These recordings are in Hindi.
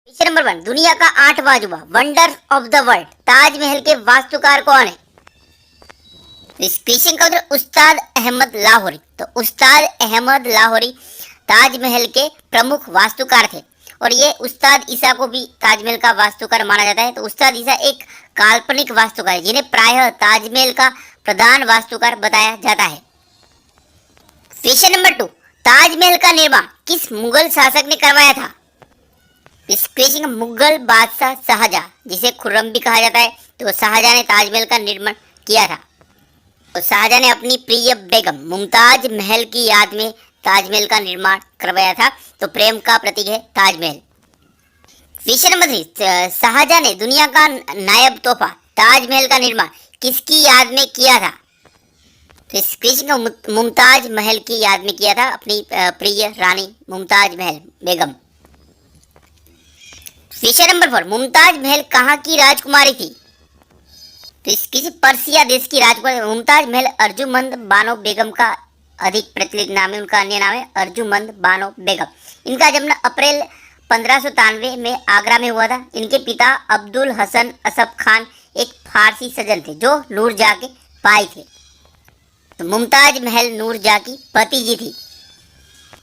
क्वेश्चन नंबर 1, दुनिया का 8वां अजूबा, wonder of the world, Taj Mahal के वास्तुकार कौन है? इस क्वेश्चन का उत्तर उस्ताद अहमद लाहौरी। तो उस्ताद अहमद लाहौरी ताजमहल के प्रमुख वास्तुकार थे और ये उस्ताद ईसा को भी ताजमहल का वास्तुकार माना जाता है। तो उस्ताद ईसा एक काल्पनिक वास्तुकार है जिन्हें प्रायः ताजमहल का प्रधान वास्तुकार बताया जाता है। क्वेश्चन नंबर 2, ताजमहल का निर्माण किस मुगल शासक ने करवाया था? इस क्वेश्चन का मुगल बादशाह शाहजहां, जिसे खुर्रम भी कहा जाता है, तो शाहजहां ने ताजमहल का निर्माण किया था। तो शाहजहां ने अपनी प्रिय बेगम मुमताज महल की याद में ताजमहल का निर्माण करवाया था। तो प्रेम का प्रतीक है ताजमहल। क्वेश्चन नंबर 3, शाहजहां ने दुनिया का नायब तोहफा ताजमहल का निर्माण किसकी याद में किया था? तो इस क्वेश्चन का मुमताज महल की याद में किया था, अपनी प्रिय रानी मुमताज महल बेगम। क्वेश्चन नंबर 4, मुमताज महल कहाँ की राजकुमारी थी? तो इस किसी पर्सिया देश की राजकुमारी। मुमताज महल अर्जुमंद बानो बेगम का अधिक प्रचलित नाम है, उनका अन्य नाम है अर्जुमंद बानो बेगम। इनका जन्म अप्रैल 1593 में आगरा में हुआ था। इनके पिता अब्दुल हसन असफ खान एक फारसी सज्जन थे जो नूरजहां के भाई थे। तो मुमताज महल नूरजहां की भतीजी थी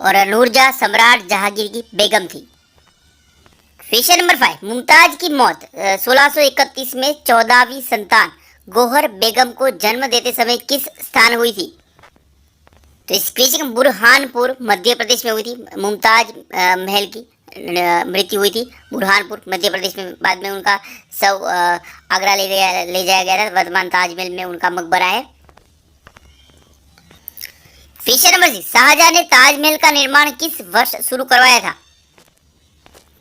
और नूरजहां सम्राट जहांगीर की बेगम थी। क्वेश्चन नंबर 5, मुमताज की मौत 1631 में 14वीं संतान गोहर बेगम को जन्म देते समय किस स्थान हुई थी? तो इस क्वेश्चन बुरहानपुर मध्य प्रदेश में हुई थी। मुमताज महल की मृत्यु हुई थी बुरहानपुर मध्य प्रदेश में। बाद में उनका शव आगरा ले जाया गया था। वर्तमान ताजमहल में उनका मकबरा है। क्वेश्चन नंबर 6, शाहजहां ने ताजमहल का निर्माण किस वर्ष शुरू करवाया था?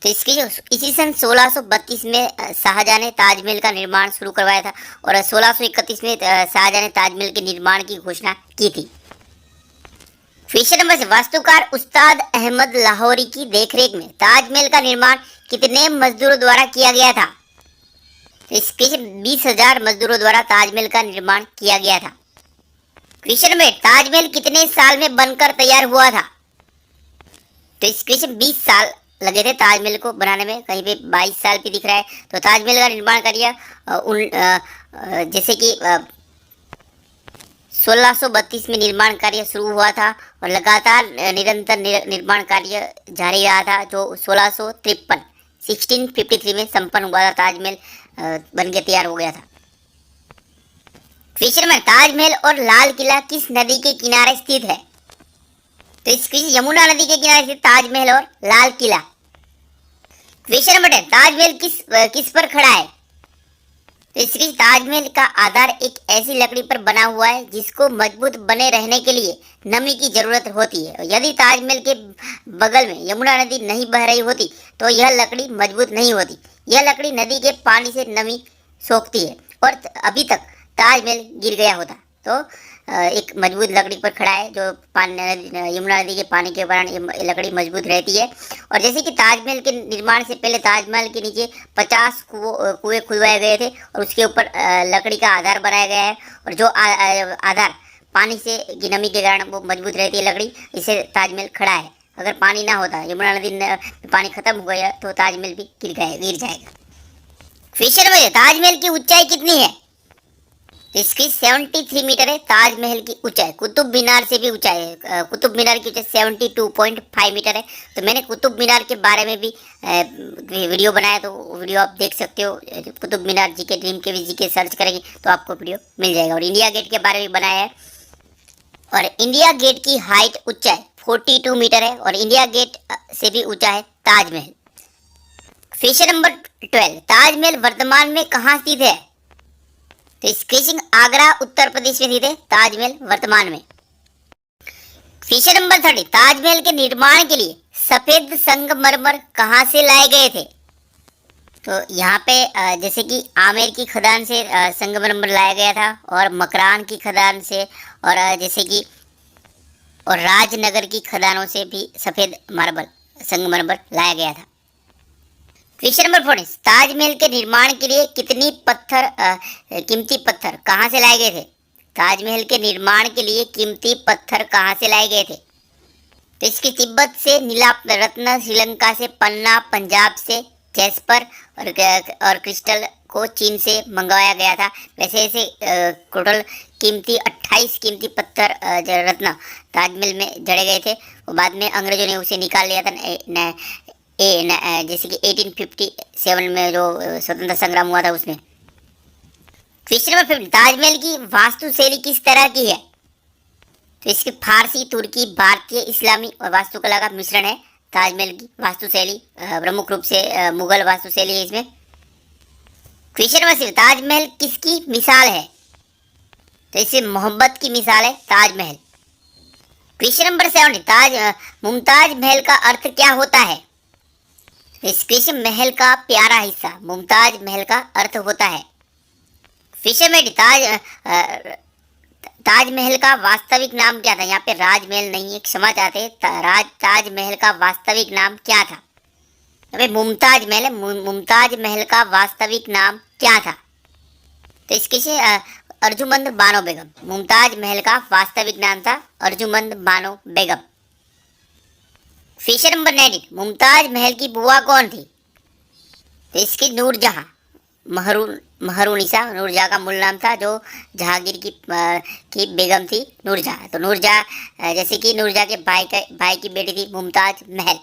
तो इसकी इसी सन 1632 में शाहजहां ने ताजमहल का निर्माण शुरू करवाया था और 1631 में शाहजहां ने ताजमहल के निर्माण की घोषणा की थी। क्वेश्चन नंबर 7, वास्तुकार उस्ताद अहमद लाहौरी की देखरेख में ताजमहल का निर्माण कितने मजदूरों द्वारा किया गया था? इसके 20,000 मजदूरों द्वारा ताजमहल का निर्माण किया गया था। क्वेश्चन नंबर 8, ताजमहल कितने साल में बनकर तैयार हुआ था? तो इस क्वेश्चन 20 साल लगे थे ताजमहल को बनाने में। कहीं पे 22 साल भी दिख रहा है। तो ताजमहल का निर्माण कार्य जैसे कि 1632 में निर्माण कार्य शुरू हुआ था और लगातार निरंतर निर्माण कार्य जारी रहा था, जो 1653 में संपन्न हुआ था। ताजमहल बन के तैयार हो गया था। क्वेश्चन में ताजमहल और लाल किला किस नदी के किनारे स्थित है? तो इसकी यमुना नदी के किनारे स्थित ताजमहल और लाल किला। क्वेश्चन नंबर 10, ताजमहल किस पर खड़ा है? तो इसकी ताजमहल का आधार एक ऐसी लकड़ी पर बना हुआ है जिसको मजबूत बने रहने के लिए नमी की जरूरत होती है। यदि ताजमहल के बगल में यमुना नदी नहीं बह रही होती तो यह लकड़ी मजबूत नहीं होती। यह लकड़ी नदी के पानी से नमी सोखती है और अभी तक ताजमहल गिर गया होता। तो एक मजबूत लकड़ी पर खड़ा है जो यमुना नदी के पानी के कारण लकड़ी मजबूत रहती है। और जैसे कि ताजमहल के निर्माण से पहले ताजमहल के नीचे 50 कुएं खुदवाए गए थे और उसके ऊपर लकड़ी का आधार बनाया गया है और जो आधार पानी से की नमी के कारण वो मजबूत रहती है लकड़ी, इससे ताजमहल खड़ा है। अगर पानी ना होता, यमुना नदी में पानी खत्म हो गया तो ताजमहल भी गिर जाएगा। क्वेश्चन नंबर, ताजमहल की ऊंचाई कितनी है? इसकी 73 मीटर है ताजमहल की ऊंचाई। कुतुब मीनार से भी ऊंचाई है। कुतुब मीनार की ऊंचाई 72.5 मीटर है। तो मैंने कुतुब मीनार के बारे में भी वीडियो बनाया, तो वीडियो आप देख सकते हो। कुतुब मीनार जीके ड्रीम के जीके सर्च करेंगे तो आपको वीडियो मिल जाएगा। और इंडिया गेट के बारे में बनाया है और इंडिया गेट की हाइट ऊंचाई 42 मीटर है और इंडिया गेट से भी ऊंचा है ताजमहल। क्वेश्चन नंबर 12, ताजमहल वर्तमान में कहाँ स्थित है? तो क्वेश्चन आगरा उत्तर प्रदेश में स्थित है ताजमहल वर्तमान में। क्वेश्चन नंबर 30, ताजमहल के निर्माण के लिए सफेद संगमरमर कहाँ से लाए गए थे? तो यहाँ पे जैसे कि आमेर की खदान से संगमरमर लाया गया था और मकरान की खदान से और जैसे कि और राजनगर की खदानों से भी सफेद मार्बल संगमरमर लाया गया था। क्वेश्चन नंबर 14, ताजमहल के निर्माण के लिए कितनी कीमती पत्थर कहाँ से लाए गए थे? ताजमहल के निर्माण के लिए कीमती पत्थर कहाँ से लाए गए थे? तो इसकी तिब्बत से नीला रत्न, श्रीलंका से पन्ना, पंजाब से जैस्पर और क्रिस्टल को चीन से मंगवाया गया था। वैसे ऐसे टोटल कीमती 28 कीमती पत्थर रत्न ताजमहल में जड़े गए थे। वो बाद में अंग्रेजों ने उसे निकाल लिया था जैसे कि 1857 में जो स्वतंत्रता संग्राम हुआ था उसमें। क्वेश्चन नंबर 15, ताजमहल की वास्तुशैली किस तरह की है? तो इसकी फारसी, तुर्की, भारतीय, इस्लामी और वास्तुकला का मिश्रण है ताजमहल की वास्तुशैली। प्रमुख रूप से मुगल वास्तुशैली है इसमें। क्वेश्चन नंबर 6, ताजमहल किसकी मिसाल है? तो इससे मोहब्बत की मिसाल है ताजमहल। क्वेश्चन नंबर 7, मुमताज महल का अर्थ क्या होता है? इस क्वेश्चन महल का प्यारा हिस्सा मुमताज महल का अर्थ होता है। क्वेश्चन नंबर ताजमहल का वास्तविक नाम क्या था? यहाँ पे राजमहल नहीं है, क्षमा चाहते हैं, ताजमहल का वास्तविक नाम क्या था? यहाँ पे मुमताज महल है, मुमताज महल का वास्तविक नाम क्या था? तो इसके से अर्जुमंद बानो बेगम। मुमताज महल का वास्तविक नाम था अर्जुमंद बानो बेगम। क्वेश्चन नंबर 19, मुमताज महल की बुआ कौन थी? तो इसकी नूरजहां, महरुनिसा नूरजहां का मूल नाम था, जो जहांगीर की बेगम थी नूरजहां। तो नूरजहां जैसे कि नूरजहां के भाई की बेटी थी मुमताज महल,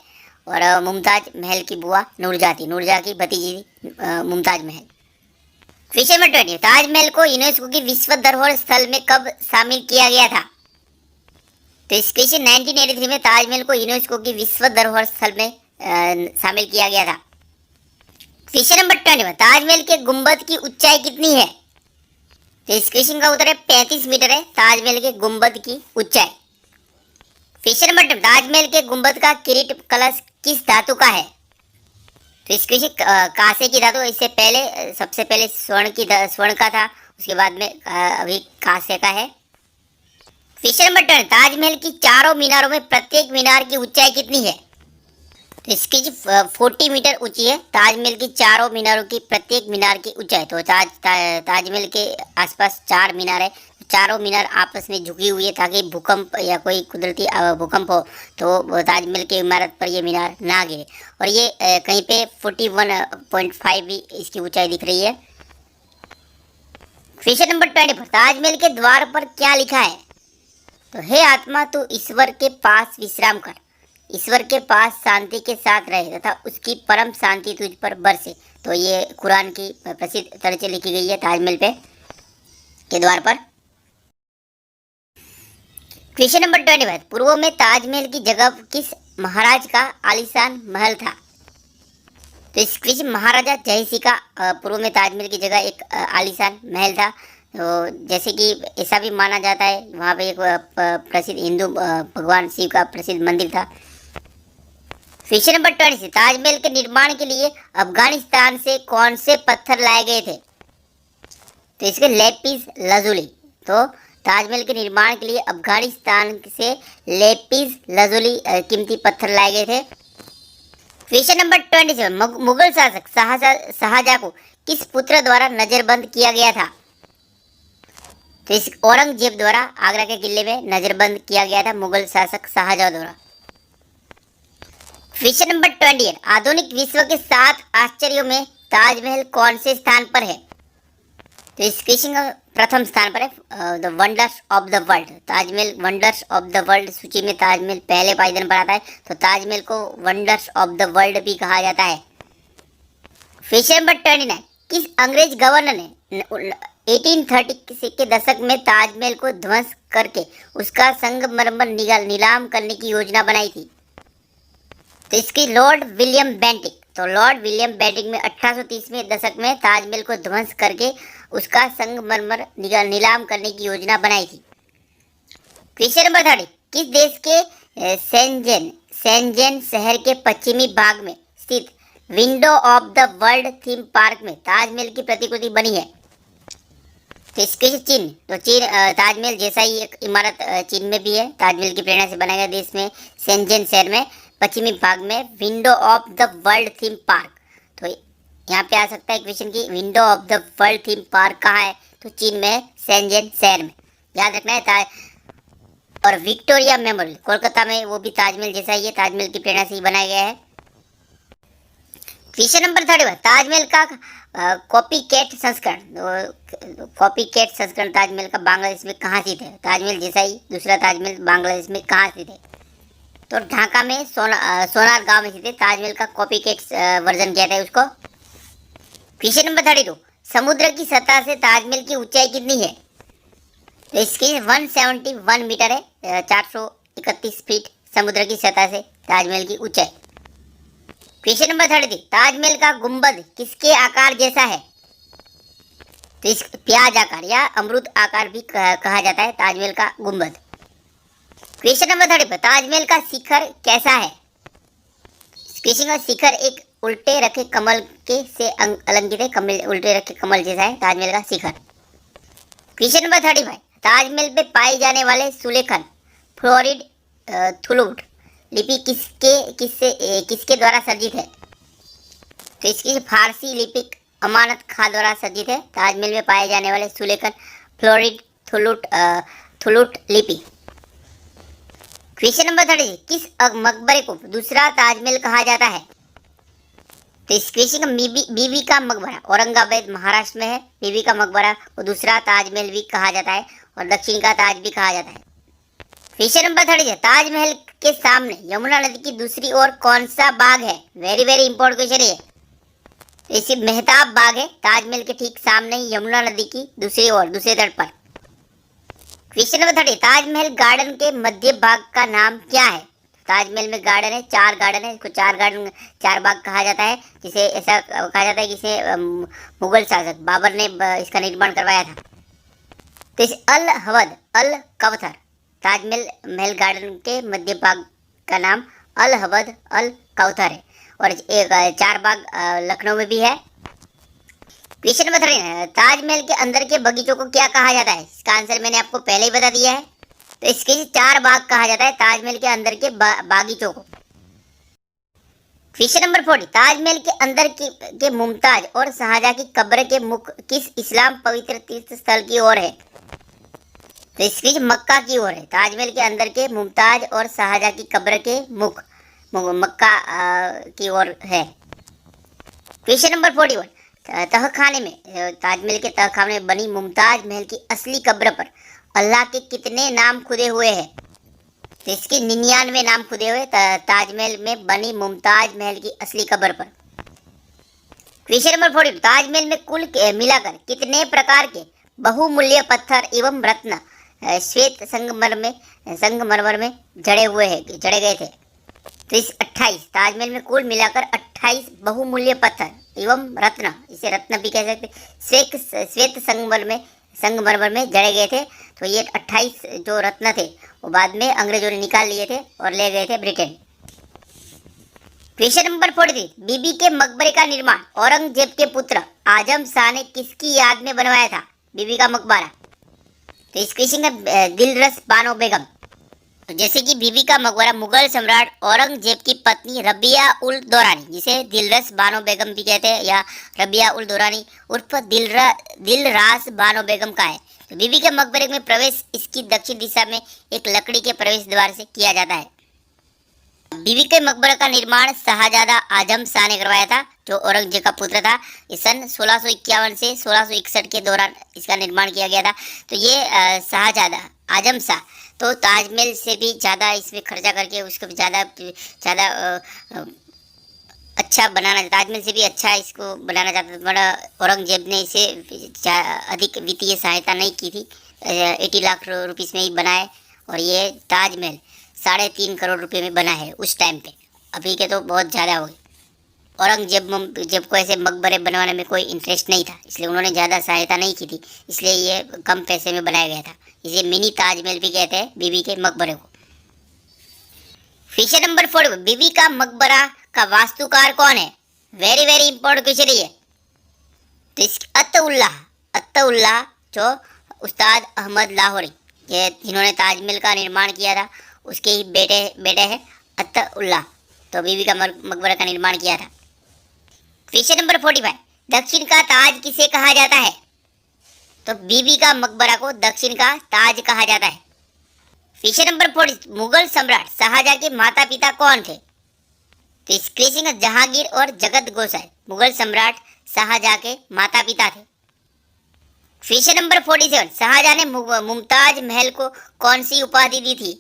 और मुमताज महल की बुआ नूरजहां थी, नूरजहां की भतीजी थी मुमताज महल। क्वेश्चन नंबर 20, ताजमहल को यूनेस्को की विश्व धरोहर स्थल में कब शामिल किया गया था? तो इस क्वेश्चन 1983 में ताजमहल को यूनेस्को की विश्व धरोहर स्थल में शामिल किया गया था। क्वेश्चन नंबर 21, ताजमहल के गुंबद की ऊंचाई कितनी है? तो इस क्वेश्चन का उत्तर है 35 मीटर है ताजमहल के गुंबद की ऊंचाई। क्वेश्चन नंबर 22, ताजमहल के गुंबद का किरीट कलश किस धातु का है? तो इस क्वेश्चन कांसे की धातु। इससे पहले सबसे पहले स्वर्ण का था, उसके बाद में अभी कांसे का है। क्वेश्चन नंबर 10, ताजमहल की चारों मीनारों में प्रत्येक मीनार की ऊंचाई कितनी है? तो इसकी 40 मीटर ऊंची है ताजमहल की चारों मीनारों की प्रत्येक मीनार की ऊंचाई। तो ताजमहल के आसपास 4 मीनार है, चारों मीनार आपस में झुकी हुई है ताकि भूकंप या कोई कुदरती भूकंप हो तो ताजमहल की इमारत पर ये मीनार ना गिरे। और ये कहीं पे 41.5 भी इसकी ऊंचाई दिख रही है। क्वेश्चन नंबर 24, ताजमहल के द्वार पर क्या लिखा है? तो हे आत्मा, तू ईश्वर के पास विश्राम कर, ईश्वर के पास शांति के साथ रहे तथा उसकी परम शांति तुझ पर बरसे। तो ये कुरान की प्रसिद्ध तरह लिखी गई है ताजमहल पे के द्वार पर। क्वेश्चन नंबर 25, पूर्व में ताजमहल की जगह किस महाराज का आलीशान महल था? तो इस क्वेश्चन महाराजा जयसिंह का पूर्व में ताजमहल की जगह एक आलीशान महल था। तो जैसे कि ऐसा भी माना जाता है वहाँ पे एक प्रसिद्ध हिंदू भगवान शिव का प्रसिद्ध मंदिर था। क्वेश्चन नंबर 26, ताजमहल के निर्माण के लिए अफगानिस्तान से कौन से पत्थर लाए गए थे? तो इसके लेपिस lazuli। तो ताजमहल के निर्माण के लिए अफगानिस्तान से लेपिस lazuli कीमती पत्थर लाए गए थे। क्वेश्चन नंबर 27, मुगल शासक शाहजहां को किस पुत्र द्वारा नजरबंद किया गया था? तो इस औरंगजेब द्वारा आगरा के किले में नजरबंद किया गया था मुगल शासक शाहजहां द्वारा। क्वेश्चन नंबर 28, आधुनिक विश्व के 7 आश्चर्यों में ताजमहल कौन से स्थान पर है? तो इस क्वेश्चन का प्रथम स्थान पर है the wonders of the world. Taj Mahal wonders of the world सूची में ताजमहल पहले पायदान पर आता है, तो ताजमहल को वंडर्स ऑफ द वर्ल्ड भी कहा जाता है। क्वेश्चन नंबर 29, किस अंग्रेज गवर्नर ने 1830 के दशक में ताजमहल को ध्वंस करके उसका संगमरमर नीलाम करने की योजना बनाई थी? तो इसकी लॉर्ड विलियम बेंटिक। तो लॉर्ड विलियम बेंटिक में 1830 में दशक में ताजमहल को ध्वंस करके उसका संगमरमर नीलाम करने की योजना बनाई थी। क्वेश्चन नंबर 30, किस देश के शेंजेन शहर के पश्चिमी भाग में स्थित window of the world theme park में ताजमहल की प्रतिकृति बनी है? तो इसके चीन। तो चीन ताजमहल जैसा ही एक इमारत चीन में भी है, ताजमहल की प्रेरणा से बनाया गया देश में शेंजेन शहर में पश्चिमी भाग में window of the world theme park. तो यहाँ पे आ सकता है क्वेश्चन की window of the world theme park कहाँ है? तो चीन में शेंजेन शहर में, याद रखना है। और विक्टोरिया मेमोरियल कोलकाता में, वो भी ताजमहल जैसा ही है, ताजमहल की प्रेरणा से ही बनाया गया है। क्वेश्चन नंबर 31, ताजमहल का कॉपी कैट संस्करण, कॉपी कैट संस्करण ताजमहल का बांग्लादेश में कहाँ स्थित है? ताजमहल जैसा ही दूसरा ताजमहल बांग्लादेश में कहाँ स्थित है? तो ढाका में सोनार गांव में स्थित है। ताजमहल का कॉपी कैट वर्जन कहते हैं उसको। क्वेश्चन नंबर 32, समुद्र की सतह से ताजमहल की ऊंचाई कितनी है? तो इसकी 171 मीटर है, 431 फीट समुद्र की सतह से ताजमहल की ऊंचाई। क्वेश्चन नंबर 33, ताजमहल का गुंबद किसके आकार जैसा है? तो इस प्याज आकार या अमरूद आकार भी कहा जाता है ताजमहल का गुंबद। क्वेश्चन नंबर 34, ताजमहल का शिखर कैसा है? क्वेश्चन का शिखर एक उल्टे रखे कमल के से अलंकृत है, कमल उल्टे रखे कमल जैसा है ताजमहल का शिखर। क्वेश्चन नंबर 35, ताजमहल पे पाए जाने वाले सुलेखन फ्लोरिड थुलुट लिपि किसके द्वारा सर्जित है? तो इसकी फारसी लिपिक अमानत खां द्वारा सर्जित है ताजमहल में पाए जाने वाले सुलेखन फ्लोरिड थुलुट लिपि। क्वेश्चन नंबर 36, किस मकबरे को दूसरा ताजमहल कहा जाता है? तो इस क्वेश्चन का बीबी का मकबरा औरंगाबाद महाराष्ट्र में है। बीबी का मकबरा को दूसरा ताजमहल भी कहा जाता है और दक्षिण का ताज भी कहा जाता है। क्वेश्चन नंबर 36, ताजमहल के सामने यमुना नदी की दूसरी ओर कौन सा बाग है? वेरी वेरी इंपॉर्टेंट क्वेश्चन है। तो इसी मेहताब बाग है ताजमहल के ठीक सामने यमुना नदी की दूसरी ओर दूसरे तट पर। क्वेश्चन नंबर 30, ताजमहल गार्डन के मध्य भाग का नाम क्या है? ताजमहल में गार्डन है, 4 गार्डन है, इसको 4 बाग कहा जाता है, जिसे ऐसा कहा जाता है कि इसे मुगल शासक बाबर ने इसका निर्माण करवाया था। तो इस अल हवद अल कवथर ताजमहल गार्डन के मध्य भाग का नाम अल हवद अल कवथर है और एक 4 बाग लखनऊ में भी है। क्वेश्चन नंबर 3, ताजमहल के अंदर के बगीचों को क्या कहा जाता है? इसका आंसर मैंने आपको पहले ही बता दिया है। तो इसके 4 बाग कहा जाता है ताजमहल के अंदर के बागीचों को। क्वेश्चन नंबर 40, ताजमहल के अंदर के मुमताज और शाहजहां की कब्र के मुख किस इस्लाम पवित्र तीर्थ स्थल की ओर है? तो इसकी मक्का की ओर है। ताजमहल के अंदर के मुमताज और शाहजहां की कब्र के मुख मक्का की ओर है। क्वेश्चन नंबर 41, तहखाने में ताजमहल के तहखाने में बनी मुमताज महल की असली कब्र पर अल्लाह के कितने नाम खुदे हुए हैं? तो इसके 99 नाम खुदे हुए ताजमहल में बनी मुमताज महल की असली कब्र पर। क्वेश्चन नंबर 42, ताजमहल में कुल मिलाकर कितने प्रकार के बहुमूल्य पत्थर एवं रत्न श्वेत संगमरमर में जड़े गए थे? तो इस 28 ताजमहल में कुल मिलाकर 28 बहुमूल्य पत्थर एवं रत्न, इसे रत्न भी कह सकते, श्वेत संगमरमर में जड़े गए थे। तो ये 28 जो रत्न थे वो बाद में अंग्रेजों ने निकाल लिए थे और ले गए थे ब्रिटेन। क्वेश्चन नंबर 43, बीबी के मकबरे का निर्माण औरंगजेब के पुत्र आजम शाह ने किसकी याद में बनवाया था? बीबी का मकबरा। तो इस क्वेश्चन का दिलरस बानो बेगम। तो जैसे कि बीबी का मकबरा मुगल सम्राट औरंगजेब की पत्नी रबिया उल दौरानी, जिसे दिलरस बानो बेगम भी कहते हैं, या रबिया उल दौरानी उर्फ दिलरास बानो बेगम का है। तो बीबी के मकबरे में प्रवेश इसकी दक्षिण दिशा में एक लकड़ी के प्रवेश द्वार से किया जाता है। बीबी के मकबरे का निर्माण शाहजादा आजम शाह ने करवाया था, जो औरंगजेब का पुत्र था। इस सन 1651 से 1661 के दौरान इसका निर्माण किया गया था। तो ये शाहजादा आजम शाह तो ताजमहल से भी ज़्यादा इसमें खर्चा करके उसको ज़्यादा अच्छा बनाना, ताजमहल से भी अच्छा इसको बनाना चाहता था। बड़ा औरंगजेब ने इसे अधिक वित्तीय सहायता नहीं की थी, 80 लाख रुपीस में ही बनाए। और ये ताजमहल 3.5 करोड़ रुपए में बना है उस टाइम पे, अभी के तो बहुत ज़्यादा हो गए। औरंगजेब को ऐसे मकबरे बनवाने में कोई इंटरेस्ट नहीं था, इसलिए उन्होंने ज़्यादा सहायता नहीं की थी, इसलिए ये कम पैसे में बनाया गया था। इसे मिनी ताजमहल भी कहते हैं बीबी के मकबरे को। क्वेश्चन नंबर 4, बीबी का मकबरा का वास्तुकार कौन है? वेरी वेरी इंपॉर्टेंट क्वेश्चन है ये। तो इस अत्तउल्लाह जो उस्ताद अहमद लाहौरी, ये जिन्होंने ताजमहल का निर्माण किया था, उसके ही बेटे हैं अत्तउल्लाह, तो बीबी का मकबरा का निर्माण किया था। क्वेश्चन नंबर 45, दक्षिण का ताज किसे कहा जाता है? तो बीबी का मकबरा को दक्षिण का ताज कहा जाता है। क्वेश्चन नंबर 40, मुगल सम्राट शाहजहां के माता पिता कौन थे? तो इस क्वेश्चन का जहांगीर और जगत गोसाई मुगल सम्राट शाहजहां के माता पिता थे। क्वेश्चन नंबर 47, शाहजहां ने मुमताज महल को कौन सी उपाधि दी थी?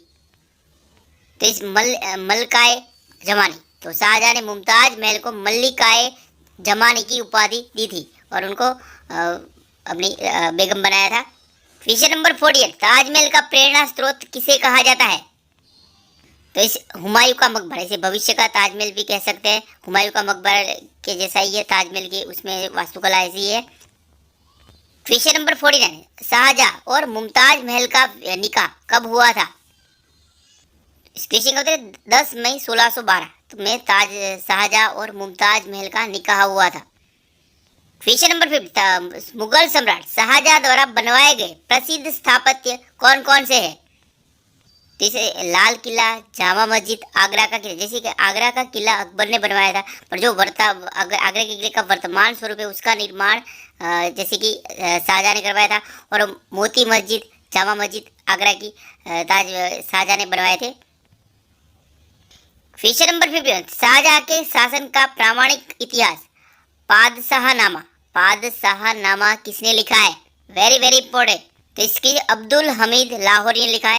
तो इस मल्लिकाए जमानी। तो शाहजहां ने मुमताज महल को मल्लिकाए जमानी की उपाधि दी थी और उनको अपनी बेगम बनाया था। क्वेश्चन नंबर 48, ताजमहल का प्रेरणा स्रोत किसे कहा जाता है? तो इस हुमायूं का मकबरा, इसे भविष्य का ताजमहल भी कह सकते हैं। हुमायूं का मकबरा के जैसा ही है ताजमहल की, उसमें वास्तुकला ऐसी है। क्वेश्चन नंबर 49, शाहजहां और मुमताज महल का निकाह कब हुआ था? इस क्वेश्चन का उत्तर 10 मई 1612 में शाहजहां और मुमताज महल का निकाह हुआ था। क्वेश्चन नंबर 50, मुगल सम्राट शाहजहां द्वारा बनवाए गए प्रसिद्ध स्थापत्य कौन कौन से हैं? जैसे लाल किला, जामा मस्जिद, आगरा का किला। जैसे कि आगरा का किला अकबर ने बनवाया था, पर जो आगरा के किले का वर्तमान स्वरूप है उसका निर्माण जैसे कि शाहजहां ने करवाया था। और मोती मस्जिद, जामा मस्जिद आगरा की शाहजहां ने बनवाए थे। क्वेश्चन नंबर 51, शाहजहां के शासन का प्रामाणिक इतिहास पादशाहनामा किसने लिखा है? Very very important. तो इसकी अब्दुल हमीद लाहौरी ने लिखा है।